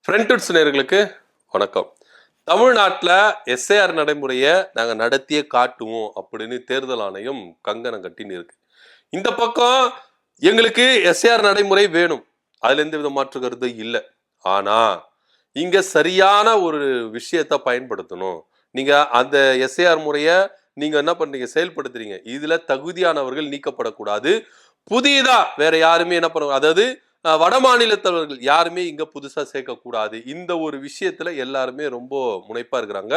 Friends நேயர்களுக்கு வணக்கம். தமிழ்நாட்டில் எஸ்ஐஆர் நடைமுறையை நாங்கள் நடத்தியே காட்டுவோம் அப்படின்னு தேர்தல் ஆணையம் கங்கணம் கட்டின்னு இருக்கு. இந்த பக்கம் எங்களுக்கு எஸ்ஐஆர் நடைமுறை வேணும், அதுல எந்த வித மாற்று கருத்து இல்லை. ஆனா இங்க சரியான ஒரு விஷயத்தை பயன்படுத்தணும். நீங்க அந்த எஸ்ஐஆர் முறையை நீங்க என்ன பண்றீங்க, செயல்படுத்துறீங்க. இதுல தகுதியானவர்கள் நீக்கப்படக்கூடாது. புதியதா வேற யாருமே என்ன பண்ண, அதாவது வட மாநிலத்தவர்கள் யாருமே இங்க புதுசா சேர்க்கக்கூடாது. இந்த ஒரு விஷயத்துல எல்லாருமே ரொம்ப முனைப்பா இருக்கிறாங்க.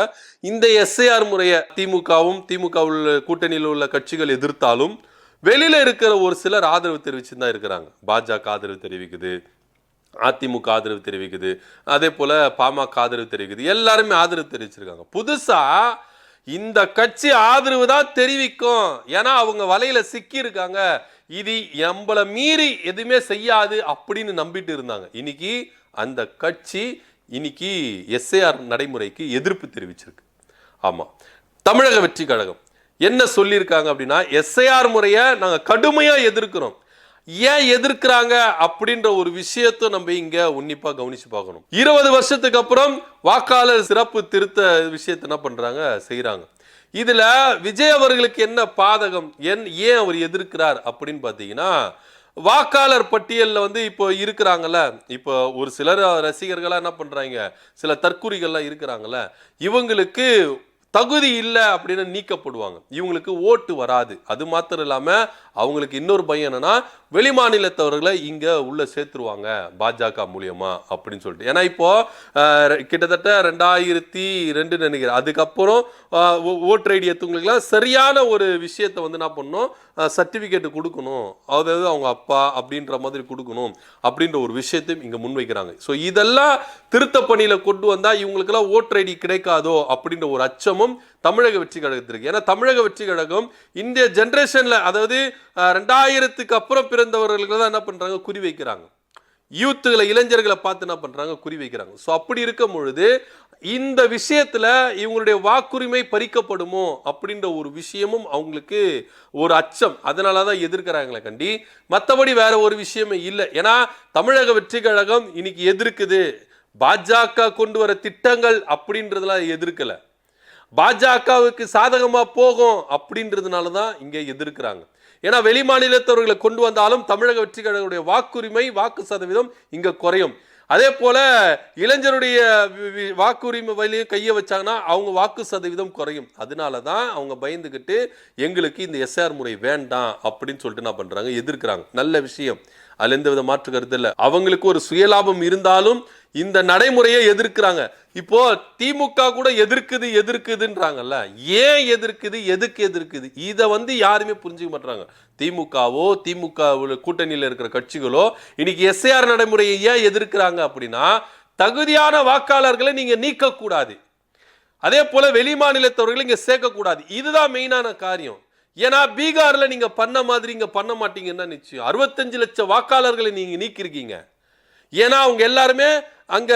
இந்த எஸ்ஐஆர் முறைய திமுகவும் திமுக கூட்டணியில் உள்ள கட்சிகள் எதிர்த்தாலும் வெளியில இருக்கிற ஒரு சிலர் ஆதரவு தெரிவிச்சுதான் தான் இருக்கிறாங்க. பாஜக ஆதரவு தெரிவிக்குது, அதிமுக ஆதரவு தெரிவிக்குது, அதே போல பாமக ஆதரவு தெரிவிக்குது. எல்லாருமே ஆதரவு தெரிவிச்சிருக்காங்க. புதுசா இந்த கட்சி ஆதரவு தான் தெரிவிக்கும், ஏன்னா அவங்க வலையில சிக்கி இருக்காங்க, இது நம்மள மீறி எதுவுமே செய்யாது அப்படின்னு நம்பிட்டு இருந்தாங்க. இன்னைக்கு அந்த கட்சி இன்னைக்கு எஸ்ஐஆர் நடைமுறைக்கு எதிர்ப்பு தெரிவிச்சிருக்கு. ஆமா, தமிழக வெற்றி கழகம் என்ன சொல்லியிருக்காங்க அப்படின்னா, எஸ்ஐஆர் முறையை நாங்க கடுமையா எதிர்க்கிறோம். ஏன் எதிர்க்கிறாங்க அப்படின்ற ஒரு விஷயத்தை நம்ம இங்க உன்னிப்பா கவனிச்சு பார்க்கணும். 20 வருஷத்துக்கு அப்புறம் வாக்காளர் சிறப்பு திருத்த விஷயத்தை என்ன பண்றாங்க, செய்யறாங்க. இதுல விஜய் அவர்களுக்கு என்ன பாதகம், ஏன் அவர் எதிர்க்கிறார் அப்படின்னு பாத்தீங்கன்னா, வாக்காளர் பட்டியல்ல இப்போ இருக்கிறாங்கல்ல, இப்போ ஒரு சிலர் ரசிகர்களா என்ன பண்றாங்க, சில தற்குறிகள்லாம் இருக்கிறாங்கல்ல, இவங்களுக்கு தகுதி இல்லை அப்படின்னு நீக்கப்படுவாங்க. இவங்களுக்கு ஓட்டு வராது. அது மாத்திரம் இல்லாம அவங்களுக்கு இன்னொரு பயம் என்னன்னா, வெளி மாநிலத்தவர்களை இங்க உள்ள சேர்த்துருவாங்க பாஜக மூலியமா அப்படின்னு சொல்லிட்டு. ஏன்னா இப்போ கிட்டத்தட்ட 2002 நினைக்கிறேன், அதுக்கப்புறம் ஓட்டர் ஐடி எடுத்தவங்களுக்குலாம் சரியான ஒரு விஷயத்தை என்ன பண்ணணும், சர்டிபிகேட் கொடுக்கணும், அதாவது அவங்க அப்பா அப்படின்ற மாதிரி கொடுக்கணும் அப்படின்ற ஒரு விஷயத்தையும் இங்க முன்வைக்கிறாங்க. ஸோ இதெல்லாம் திருத்த பணியில கொண்டு வந்தா இவங்களுக்கெல்லாம் ஓட்டர் ஐடி கிடைக்காதோ அப்படின்ற ஒரு அச்சமும் தமிழக வெற்றி கழகத்திற்கு. ஏன்னா தமிழக வெற்றி கழகம் இந்த ஜெனரேஷன்ல, அதாவது 2000க்கு அப்புறம் பிறந்தவர்களுக்கு தான் என்ன பண்றாங்க, குறி வைக்கிறாங்க. யூத்துகளை, இளைஞர்களை பார்த்து என்ன பண்றாங்க, குறி வைக்கிறாங்க. ஸோ அப்படி இருக்கும் பொழுது இந்த விஷயத்துல இவங்களுடைய வாக்குரிமை பறிக்கப்படுமோ அப்படின்ற ஒரு விஷயமும் அவங்களுக்கு ஒரு அச்சம். அதனாலதான் எதிர்க்கிறாங்களே கண்டி, மற்றபடி வேற ஒரு விஷயமே இல்லை. ஏன்னா தமிழக வெற்றி கழகம் இன்னைக்கு எதிர்க்குது, பாஜக கொண்டு வர திட்டங்கள் அப்படின்றதுலாம் எதிர்க்கல, பாஜகவுக்கு சாதகமா போகும் அப்படின்றதுனாலதான் இங்க எதிர்க்கிறாங்க. ஏன்னா வெளி மாநிலத்தவர்களை கொண்டு வந்தாலும் தமிழக வெற்றி கழகத்துடைய வாக்குரிமை, வாக்கு சதவீதம் இங்க குறையும். அதே போல இளைஞருடைய வாக்குரிமை வழியும் கையை வச்சாங்கன்னா அவங்க வாக்கு சதவீதம் குறையும். அதனாலதான் அவங்க பயந்துகிட்டு எங்களுக்கு இந்த எஸ்ஆர் முறை வேண்டாம் அப்படின்னு சொல்லிட்டு என்ன பண்றாங்க, எதிர்க்கிறாங்க. நல்ல விஷயம், அதுல எந்த வித மாற்று கருத்து இல்லை. அவங்களுக்கு ஒரு சுயலாபம் இருந்தாலும் இந்த நடைமுறையை எதிர்க்கிறாங்க. இப்போ திமுக கூட எதிர்க்குதுன்றாங்கல்ல, ஏன் எதிர்க்குது, எதுக்கு எதிர்க்குது, இதை யாருமே புரிஞ்சுக்க மாட்டாங்க. திமுகவோ திமுக கூட்டணியில் இருக்கிற கட்சிகளோ இன்னைக்கு எஸ்ஐஆர் நடைமுறையை ஏன் எதிர்க்கிறாங்க அப்படின்னா, தகுதியான வாக்காளர்களை நீங்க நீக்க கூடாது, அதே போல வெளி மாநிலத்தவர்களை இங்க சேர்க்க கூடாது. இதுதான் மெயினான காரியம். ஏன்னா பீகார்ல நீங்க பண்ண மாதிரி இங்க பண்ண மாட்டீங்கன்னா நிச்சயம் 65 லட்சம் வாக்காளர்களை நீங்க நீக்கிருக்கீங்க. ஏன்னா அவங்க எல்லாருமே அங்க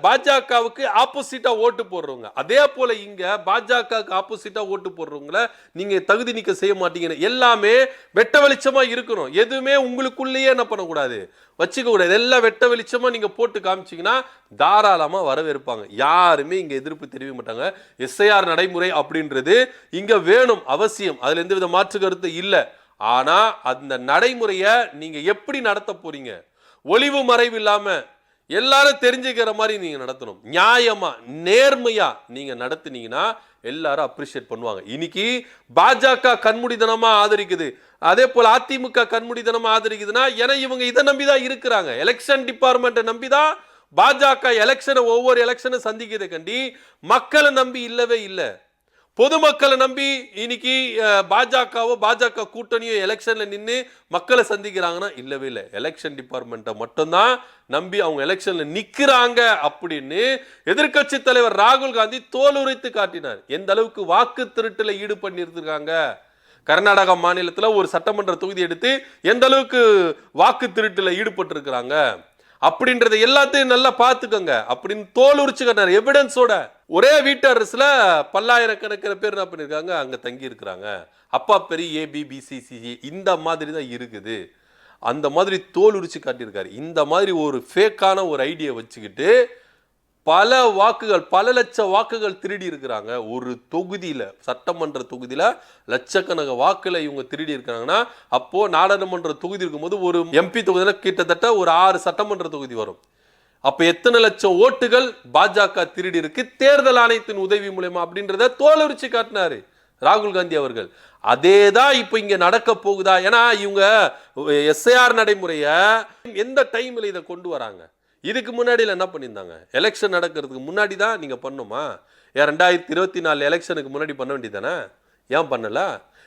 பாஜகவுக்கு ஆப்போசிட்டா ஓட்டு போடுறவங்க. அதே போல இங்க பாஜகவுக்கு ஆப்போசிட்டா ஓட்டு போடுறவங்கள நீங்க தகுதி நீக்க செய்ய மாட்டீங்க. எல்லாமே வெட்ட வெளிச்சமா இருக்கணும். எதுவுமே உங்களுக்குள்ளேயே என்ன பண்ணக்கூடாது, வச்சுக்க கூடாது. எல்லாம் வெட்ட வெளிச்சமா நீங்க போட்டு காமிச்சீங்கன்னா தாராளமா வரவேற்பாங்க. யாருமே இங்க எதிர்ப்பு தெரிவிக்க மாட்டாங்க. எஸ்ஐஆர் நடைமுறை அப்படின்றது இங்க வேணும், அவசியம், அதுல எந்த வித மாற்று கருத்து இல்லை. ஆனா அந்த நடைமுறையை நீங்க எப்படி நடத்த போறீங்க, ஒளிவு மறைவு இல்லாம எல்லாரும் தெரிஞ்சுக்கிற மாதிரி நீங்க நடத்தணும். நியாயமா நேர்மையா நீங்க நடத்தினீங்கன்னா எல்லாரும் அப்ரிஷியேட் பண்ணுவாங்க. இன்னைக்கு பாஜக கண்மூடித்தனமா ஆதரிக்குது, அதே போல அதிமுக கண்மூடித்தனமா ஆதரிக்குதுன்னா ஏன்னா இவங்க இதை நம்பிதான் இருக்கிறாங்க. எலெக்ஷன் டிபார்ட்மெண்ட்டை நம்பிதான் பாஜக எலெக்ஷனை, ஒவ்வொரு எலெக்ஷனை சந்திக்கிறதை கண்டி மக்களை நம்பி இல்லவே இல்லை. பொதுமக்களை நம்பி இன்னைக்கு பாஜகவோ பாஜக கூட்டணியோ எலெக்ஷன்ல நின்று மக்களை சந்திக்கிறாங்கன்னா இல்லவே இல்லை. எலெக்ஷன் டிபார்ட்மெண்ட்டை மட்டும்தான் நம்பி அவங்க எலெக்ஷன்ல நிக்கிறாங்க அப்படின்னு எதிர்கட்சி தலைவர் ராகுல் காந்தி தோல் உரித்து காட்டினார். எந்த அளவுக்கு வாக்கு திருட்டுல ஈடுபட்டு இருக்காங்க. கர்நாடகா மாநிலத்தில் ஒரு சட்டமன்ற தொகுதி எடுத்து எந்த அளவுக்கு வாக்கு திருட்டுல ஈடுபட்டு இருக்கிறாங்க அப்படின்றத எல்லாத்தையும் நல்லா பார்த்துக்கோங்க அப்படின்னு தோல் உரிச்சு காட்டினார். எவிடன்ஸோட ஒரே வீட்டு அரசுல பல்லாயிரக்கணக்கான பேர் என்ன பண்ணிருக்காங்க, அங்க தங்கி இருக்கிறாங்க. அப்பா பெரிய ABBCCG இந்த மாதிரி தான் இருக்குது. அந்த மாதிரி தோல் உரிச்சு காட்டியிருக்காரு. இந்த மாதிரி ஒரு ஃபேக்கான ஒரு ஐடியா வச்சுக்கிட்டு பல வாக்குகள், பல லட்ச வாக்குகள் திருடி இருக்கிறாங்க. ஒரு தொகுதியில, சட்டமன்ற தொகுதியில லட்சக்கணக்க வாக்குல இவங்க திருடி இருக்காங்கன்னா, அப்போ நாடாளுமன்ற தொகுதி இருக்கும்போது ஒரு எம்பி தொகுதியில கிட்டத்தட்ட ஒரு 6 சட்டமன்ற தொகுதி வரும். அப்ப எத்தனை லட்சம் ஓட்டுகள் பாஜக திருடி இருக்கு தேர்தல் ஆணையத்தின் உதவி மூலமா அப்படின்றத தோலுரிச்சு காட்டினாரு ராகுல் காந்தி அவர்கள். அதேதான் இப்ப இங்க நடக்க போகுதா? ஏன்னா இவங்க எஸ்ஐஆர் நடைமுறைய எந்த டைம்ல இதை கொண்டு வராங்க? இதுக்கு முன்னாடி என்ன பண்ணியிருந்தாங்க? எலெக்ஷன் நடக்கிறதுக்கு முன்னாடி தான் நீங்க பண்ணுமா? ஏன் 2024 எலெக்ஷனுக்கு முன்னாடி பண்ண வேண்டியதானே? ஏன் பண்ணல?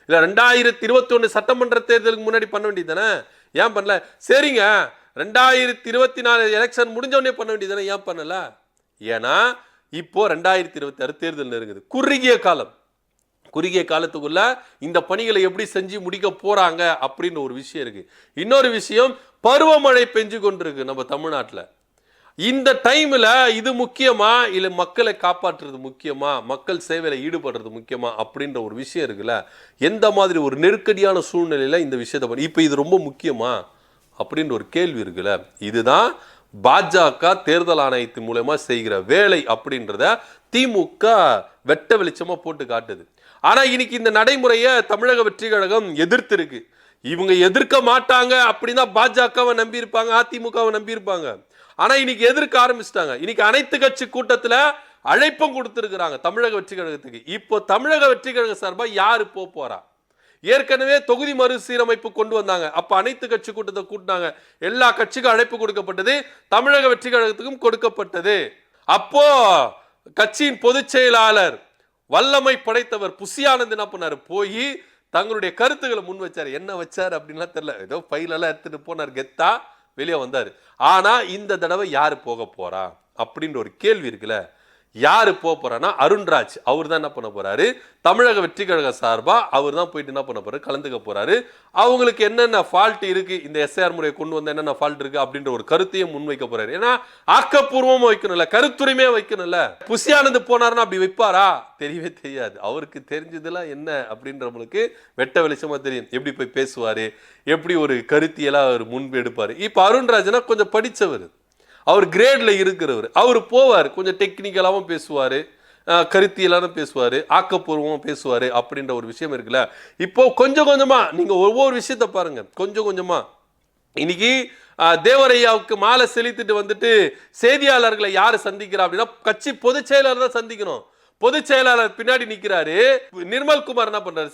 இல்ல 2021 சட்டமன்ற தேர்தலுக்கு முன்னாடி பண்ண வேண்டியதானே? ஏன் பண்ணல? சரிங்க, 2024 எலெக்ஷன் முடிஞ்ச உடனே பண்ண வேண்டியதானே? ஏன் பண்ணல? ஏன்னா இப்போ 2026 தேர்தல் நெருங்குது. குறுகிய காலத்துக்குள்ள இந்த பணிகளை எப்படி செஞ்சு முடிக்க போறாங்க அப்படின்னு ஒரு விஷயம் இருக்கு. இன்னொரு விஷயம், பருவமழை பெஞ்சு கொண்டிருக்கு நம்ம தமிழ்நாட்டில். இந்த டைம்ல இது முக்கியமா இல்ல மக்களை காப்பாற்றுறது முக்கியமா, மக்கள் சேவையில ஈடுபடுறது முக்கியமா அப்படின்ற ஒரு விஷயம் இருக்குல்ல. எந்த மாதிரி ஒரு நெருக்கடியான சூழ்நிலையில இந்த விஷயத்தை இப்ப இது ரொம்ப முக்கியமா அப்படின்ற ஒரு கேள்வி இருக்குல்ல. இதுதான் பாஜக தேர்தல் ஆணையத்தின் மூலமா செய்கிற வேலை அப்படின்றத திமுக வெட்ட வெளிச்சமா போட்டு காட்டுது. ஆனா இன்னைக்கு இந்த நடைமுறையை தமிழக வெற்றி கழகம் எதிர்த்து இருக்கு. இவங்க எதிர்க்க மாட்டாங்க அப்படின்னா பாஜகவை நம்பி இருப்பாங்க, அதிமுகவை நம்பி இருப்பாங்க. ஆனா இன்னைக்கு எதிர்க்க ஆரம்பிச்சிட்டாங்க. இன்னைக்கு அனைத்து கட்சி கூட்டத்துல அழைப்பும் கொடுத்திருக்கிறாங்க தமிழக வெற்றி கழகத்துக்கு. இப்போ தமிழக வெற்றி கழக சார்பா யாரு போறா? ஏற்கனவே தொகுதி மறுசீரமைப்பு கொண்டு வந்தாங்க. அப்ப அனைத்து கட்சி கூட்டத்தை கூட்டினாங்க. எல்லா கட்சிக்கும் அழைப்பு கொடுக்கப்பட்டது, தமிழக வெற்றி கழகத்துக்கும் கொடுக்கப்பட்டது. அப்போ கட்சியின் பொதுச் செயலாளர் வல்லமை படைத்தவர் புசி ஆனந்த் என்ன பண்ணாரு? போய் தங்களுடைய கருத்துக்களை முன் வச்சாரு. என்ன வச்சாரு அப்படின்லாம் தெரியல, ஏதோ ஃபைலெல்லாம் எடுத்துட்டு போனார், கெத்தா வெளியே வந்தாரு. ஆனா இந்த தடவை யாரு போக போறா அப்படின்ற ஒரு கேள்வி இருக்குல்ல. யாரு போறான்னா அருண்ராஜ். அவர் தான் என்ன பண்ண போறாரு? தமிழக வெற்றி கழக சார்பா அவர் தான் போயிட்டு என்ன பண்ண போறாரு? கலந்துக்க போறாரு. அவங்களுக்கு என்னென்ன ஃபால்ட் இருக்கு, இந்த எஸ்ஐஆர் முறையை கொண்டு வந்த என்னென்ன ஃபால்ட் இருக்கு அப்படின்ற ஒரு கருத்தையும் முன்வைக்க போறாரு. ஏன்னா ஆக்கப்பூர்வமா வைக்கணும்ல, கருத்துரிமையா வைக்கணும்ல. புசி ஆனந்த் போனாருன்னா அப்படி வைப்பாரா? தெரியவே தெரியாது. அவருக்கு தெரிஞ்சதெல்லாம் என்ன அப்படின்றவங்களுக்கு வெட்ட வெளிச்சமா தெரியும். எப்படி போய் பேசுவாரு, எப்படி ஒரு கருத்தியெல்லாம் அவர் முன்பு எடுப்பாரு. இப்ப அருண்ராஜ்னா கொஞ்சம் படிச்சவர், அவர் கிரேட்ல இருக்கிறவர். அவர் போவார், கொஞ்சம் டெக்னிக்கலாவும் பேசுவாரு, கருத்தியலான பேசுவாரு, ஆக்கப்பூர்வமா பேசுவாரு அப்படின்ற ஒரு விஷயம் இருக்குல்ல. இப்போ கொஞ்சம் கொஞ்சமா நீங்க ஒவ்வொரு விஷயத்த பாருங்க. கொஞ்சம் கொஞ்சமா இன்னைக்கு தேவரையாவுக்கு மாலை செலுத்திட்டு வந்துட்டு செய்தியாளர்களை யாரு சந்திக்கிறா அப்படின்னா கட்சி பொதுச் செயலாளர் தான் சந்திக்கணும். பொதுச் செயலாளர் பின்னாடி நிக்கிறாரு, நிர்மல்குமார் என்ன பண்றாரு?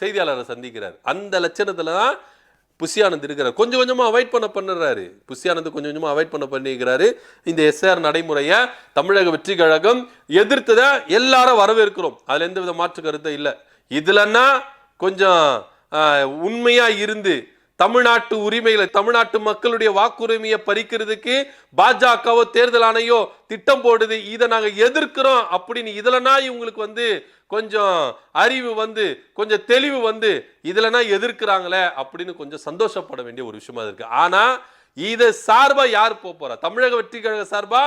செய்தியாளரை சந்திக்கிறார். அந்த லட்சணத்துல தான் புசி ஆனந்த் இருக்கிறார். கொஞ்சம் கொஞ்சமா அவாய்ட் பண்ணுறாரு. புசி ஆனந்த் கொஞ்சம் கொஞ்சமா அவாய்ட் பண்ணிக்கிறாரு. இந்த எஸ்ஆர் நடைமுறையை தமிழக வெற்றி கழகம் எதிர்த்ததை எல்லாரும் வரவேற்கிறோம். அதுல எந்த வித மாற்று கருத்தும் இல்லை. இதுலன்னா கொஞ்சம் உண்மையா இருந்து தமிழ்நாட்டு உரிமைகளை, தமிழ்நாட்டு மக்களுடைய வாக்குரிமையை பறிக்கிறதுக்கு பாஜகவோ தேர்தல் ஆணையோ திட்டம் போடுது, இதை நாங்க எதிர்க்கிறோம் அப்படின்னு இதுலனா இவங்களுக்கு கொஞ்சம் அறிவு கொஞ்சம் தெளிவு இதுலனா எதிர்க்கிறாங்களே அப்படின்னு கொஞ்சம் சந்தோஷப்பட வேண்டிய ஒரு விஷயமா இருக்கு. ஆனா இதை சார்பா யார் போறா? தமிழக வெற்றி கழக சார்பா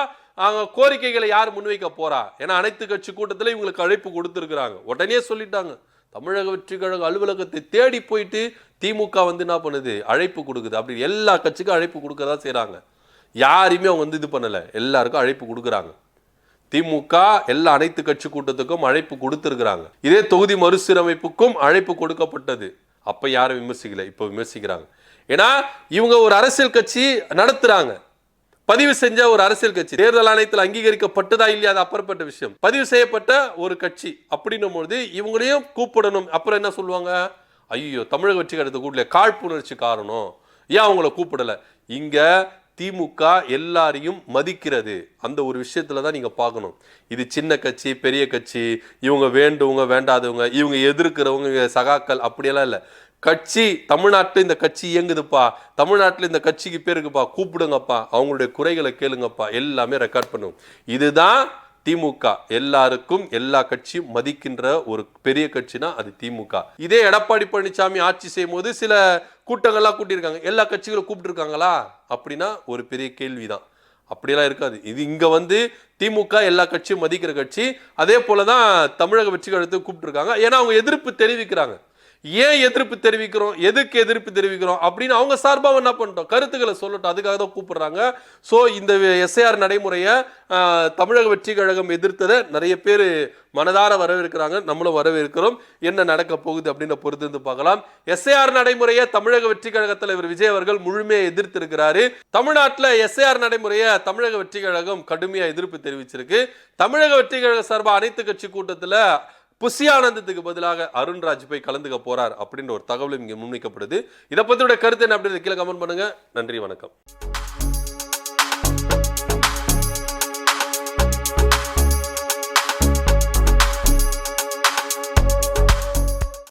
கோரிக்கைகளை யார் முன்வைக்க போறா? ஏன்னா அனைத்து கட்சி கூட்டத்தில் இவங்களுக்கு அழைப்பு கொடுத்திருக்கிறாங்க. உடனே சொல்லிட்டாங்க, தமிழக வெற்றி கழக அலுவலகத்தை தேடி போயிட்டு திமுக என்ன பண்ணுது? அழைப்பு கொடுக்குது. அப்படி எல்லா கட்சிக்கும் அழைப்பு கொடுக்கறதா செய்யறாங்க. யாரையுமே அவங்க இது பண்ணல, எல்லாருக்கும் அழைப்பு கொடுக்குறாங்க. திமுக எல்லா அனைத்து கட்சி கூட்டத்துக்கும் அழைப்பு கொடுத்திருக்கிறாங்க. இதே தொகுதி மறுசீரமைப்புக்கும் அழைப்பு கொடுக்கப்பட்டது. அப்ப யாரும் விமர்சிக்கல, இப்ப விமர்சிக்கிறாங்க. ஏன்னா இவங்க ஒரு அரசியல் கட்சி நடத்துறாங்க, பதிவு செஞ்ச ஒரு அரசியல் கட்சி, தேர்தல் ஆணையத்தில் அங்கீகரிக்கப்பட்டதா இல்லையா அது அப்புறப்பட்ட விஷயம். பதிவு செய்யப்பட்ட ஒரு கட்சி அப்படின்னும் பொழுது இவங்களையும் கூப்பிடணும். அப்புறம் என்ன சொல்லுவாங்க? ஐயோ, தமிழக வெற்றி கழகத்தை கூட்டல, காழ்ப்புணர்ச்சி காரணம், ஏன் அவங்கள கூப்பிடல? இங்க திமுக எல்லாரையும் மதிக்கிறது. அந்த ஒரு விஷயத்துல தான் நீங்க பார்க்கணும். இது சின்ன கட்சி, பெரிய கட்சி, இவங்க வேண்டவங்க வேண்டாதவங்க, இவங்க எதிர்க்கிறவங்க சகாக்கள் அப்படியெல்லாம் இல்லை. கட்சி தமிழ்நாட்டில் இந்த கட்சி இயங்குதுப்பா, தமிழ்நாட்டில் இந்த கட்சிக்கு பேருக்குப்பா, கூப்பிடுங்கப்பா, அவங்களுடைய குறைகளை கேளுங்கப்பா, எல்லாமே ரெக்கார்ட் பண்ணும். இதுதான் திமுக. எல்லாருக்கும் எல்லா கட்சியும் மதிக்கின்ற ஒரு பெரிய கட்சினா அது திமுக. இதே எடப்பாடி பழனிசாமி ஆட்சி செய்யும் போது சில கூட்டங்கள்லாம் கூட்டியிருக்காங்க, எல்லா கட்சிகளும் கூப்பிட்டு இருக்காங்களா அப்படின்னா ஒரு பெரிய கேள்விதான். அப்படியெல்லாம் இருக்காது. இது இங்க திமுக எல்லா கட்சியும் மதிக்கிற கட்சி. அதே போலதான் தமிழக வெற்றி கழகத்தை கூப்பிட்டு இருக்காங்க. ஏன்னா அவங்க எதிர்ப்பு தெரிவிக்கிறாங்க. ஏன் எதிர்ப்பு தெரிவிக்கிறோம், எதுக்கு எதிர்ப்பு தெரிவிக்கிறோம் அப்படின்னு அவங்க சார்பா என்ன பண்ணிட்டோம், கருத்துக்களை சொல்லட்டும். அதுக்காக தான் கூப்பிடுறாங்க. ஸோ இந்த எஸ்ஐஆர் நடைமுறையை தமிழக வெற்றி கழகம் எதிர்த்ததை நிறைய பேர் மனதார வரவேற்கிறாங்க, நம்மளும் வரவேற்கிறோம். என்ன நடக்க போகுது அப்படின்னு பொறுத்து பார்க்கலாம். எஸ்ஐஆர் நடைமுறையை தமிழக வெற்றி கழக தலைவர் விஜய் அவர்கள் முழுமையாக எதிர்த்து இருக்கிறாரு. தமிழ்நாட்டில் எஸ்ஐஆர் நடைமுறையை தமிழக வெற்றி கழகம் கடுமையா எதிர்ப்பு தெரிவிச்சிருக்கு. தமிழக வெற்றி கழக சார்பா அனைத்து கட்சி கூட்டத்தில் புஷி ஆனந்தத்துக்கு பதிலாக அருண்ராஜ் போய் கலந்துக்க போறார் அப்படின்ற ஒரு தகவலும் இங்கே முன்வைக்கப்படுது. இதை பத்தியோட கருத்து என்ன அப்படின்னு கீழே கமெண்ட் பண்ணுங்க. நன்றி, வணக்கம்.